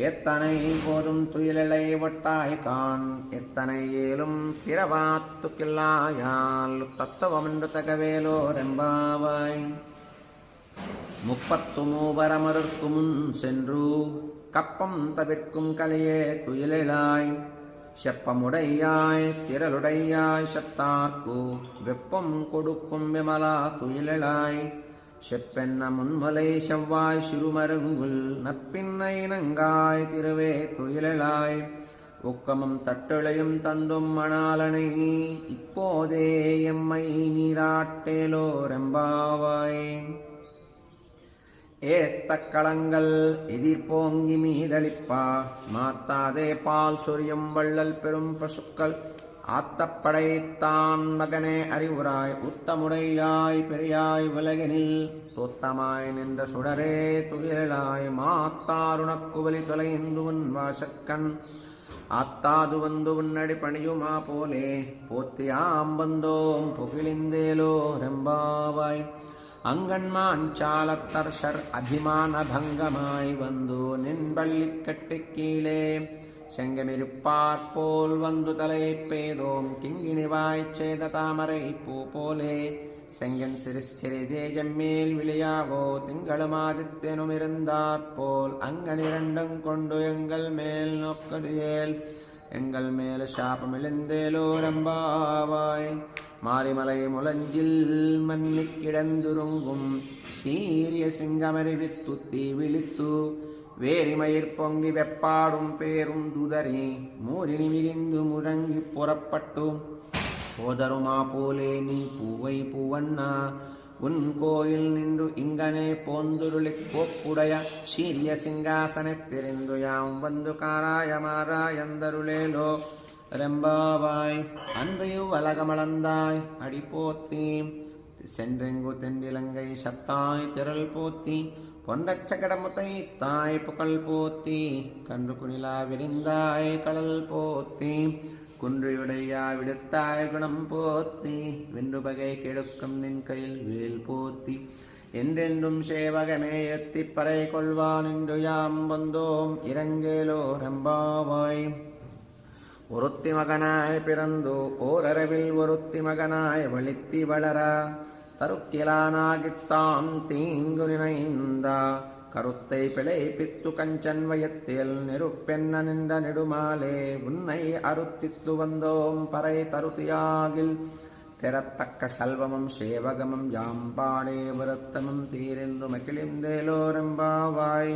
எத்தனை போதும் துயிலை ஒட்டாய்கான் எத்தனை ஏலும் பிறவாத்துக்கில்லாயால் தத்துவமென்று தகவேலோரெம்பாவாய். 33 முன் சென்று கப்பம் தவிர்க்கும் கலையே துயிலாய் செப்பமுடையாய் திரளுடையாய் சத்தார்க்கு வெப்பம் கொடுக்கும் விமலா துயிலாய். செப்பென்ன முன்மலை செவ்வாய் சிறுமருங்குல் நப்பின்னை நங்காய் திருவே துயிலாய். உக்கமும் தட்டுளையும் தந்தும் மணாலனை இப்போதே எம்மை நீராட்டேலோரெம்பாவாய். ஏத்த களங்கள் எதிர்போங்கி மீதளிப்பா மாத்தாதே பால் சொரியும் வள்ளல் பெரும் பசுக்கள் ஆத்தப்படைத்தான் மகனே அறிவுராய் உத்தமுடையாய் பெரியாய் உலகினில் தோத்தமாய் நின்ற சுடரே துயிலாய். மாத்தாருணக்கு வலி தொலைந்து உன் வாசக்கண் ஆத்தாது வந்து உன்னடி பணியுமா போலே போத்தியாம் வந்தோம் புகிழிந்தேலோ ரெம்பாவாய். அங்கன்மான் சாலத்தர்ஷர் அபிமான பங்கமாய் வந்து நின் பள்ளி கட்டி கீழே செங்கமிருப்பார் போல் வந்து தலை பேதோம் கிங்கிணிவாய் செய்த தாமரை பூ போலே. செங்கன் சிறு தேஜம் மேல் விளையாவோ திங்களுமாதித்தெனும் இருந்தாற் போல் அங்கனிரண்டும் கொண்டு எங்கள் மேல் நோக்கடியேல் எங்கள் மேல் சாபமிழந்தேலோரெம்பாவாய். மாரிமலை முழஞ்சில் மன்னி கிடந்துருங்கும் சீரிய சிங்கமறிவித்து தீ விழித்து வேரிமயிர் பொங்கி வெப்பாடும் பேரும் துதறி மூரினி விரிந்து முழங்கி புறப்பட்டு போதருமா போலே நீ பூவை பூவண்ணா உன் கோயில் நின்று இங்கனே போந்துருளிக் கோப்புடைய சீரிய சிங்காசனத்திரிந்து யாம் வந்து காராய மாராயந்தருளேலோ ரெம்பாவாய். அன்றையு வலகமளந்தாய் அடி போத்தி சென்றெங்கு தென்றிலங்கை சத்தாய் திரள் போத்தி பொண்டச்ச கடமுத்தை தாய் புகழ் போத்தி கன்று குணிலா விரிந்தாய் கடல் போத்தி குன்றியுடையா விடுத்தாய் குணம் போத்தி வென்று பகை கெடுக்கும் நின் கையில் வேல் போத்தி என்றென்றும் சேவகமே எத்தி பறை கொள்வான் என்று யாம் வந்தோம் இறங்கேலோ ரெம்பாவாய். ஒருத்தி மகனாய் பிறந்து ஓரளவில் ஒருத்தி மகனாய் வழித்தி வளர தருக்கிலானாகித்தான் தீங்கு நினைந்தா கருத்தை பிழைப்பித்து கஞ்சன் வயத்தில் நெருப்பென்ன நின்ற நெடுமாலே உன்னை அறுத்தித்து வந்தோம் பறை தருத்தியாகில் தெரத்தக்க செல்வமும் சேவகமும் யாம்பாடே வருத்தமும் தீரெந்து மகிழிந்தேலோரெம்பாவாய்.